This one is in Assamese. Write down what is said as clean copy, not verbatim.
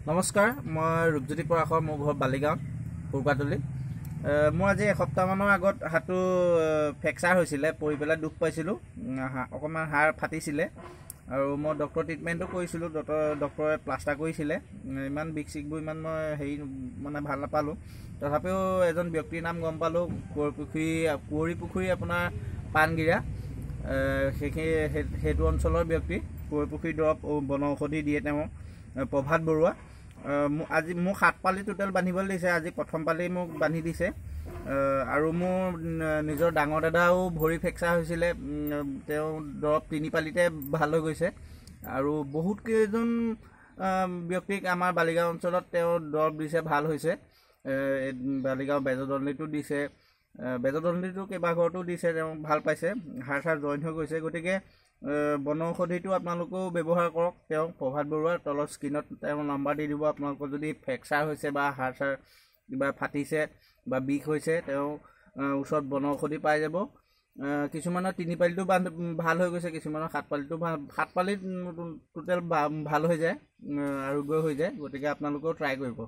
নমস্কাৰ, মই ৰূপজ্যোতি পৰাশৰ মোৰ ঘৰ বালিগাঁও কুৰকাতলি। মই আজি এসপ্তাহমানৰ আগত হাতটো ফ্ৰেকচাৰ হৈছিলে, পৰি পেলাই দুখ পাইছিলোঁ, অকণমান হাড় ফাটিছিলে আৰু মই ডক্টৰ ট্ৰিটমেণ্টো কৰিছিলোঁ। ডক্টৰে প্লাষ্টাৰ কৰিছিলে। ইমান বিষ চিকবোৰ ইমান মই ভাল নাপালোঁ। তথাপিও এজন ব্যক্তিৰ নাম গম পালোঁ, কুঁৱৰী পুখুৰী আপোনাৰ পাণগিৰা, সেইটো অঞ্চলৰ ব্যক্তি। কুঁৱৰী পুখুৰী দৰৱ বনৌষধি দিয়ে তেওঁ, প্ৰভাত বৰুৱা। আজি মোক 7 পালি টোটেল বান্ধিবলৈ দিছে। আজি প্ৰথম পালি মোক বান্ধি দিছে। আৰু মোৰ নিজৰ ডাঙৰ দাদাও ভৰি ফ্ৰেকচাৰ হৈছিলে, তেওঁ দৰৱ 3 পালিতে ভাল হৈ গৈছে। আৰু বহুত কেইজন ব্যক্তিক আমাৰ বালিগাঁও অঞ্চলত তেওঁ দৰৱ দিছে, ভাল হৈছে। বালিগাঁও বেজদণ্ডিটো দিছে, বেজদণ্ডিটো কেইবাঘৰতো দিছে, তেওঁ ভাল পাইছে, হাড় চাৰ জইন হৈ গৈছে। গতিকে বনৌষধিটো আপোনালোকেও ব্যৱহাৰ কৰক। তেওঁ প্ৰভাত বৰুৱাৰ তলত স্ক্ৰীণত তেওঁ নাম্বাৰ দি দিব। আপোনালোকৰ যদি ফ্ৰেকচাৰ হৈছে বা হাড় চাৰ কিবা ফাটিছে বা বিষ হৈছে, তেওঁ ওচৰত বনৌষধি পাই যাব। কিছুমানৰ 3 পালিটো ভাল হৈ গৈছে, কিছুমানৰ 7 পালিটো 7 পালিত টোটেল ভাল হৈ যায়, আৰোগ্য হৈ যায়। গতিকে আপোনালোকেও ট্ৰাই কৰিব।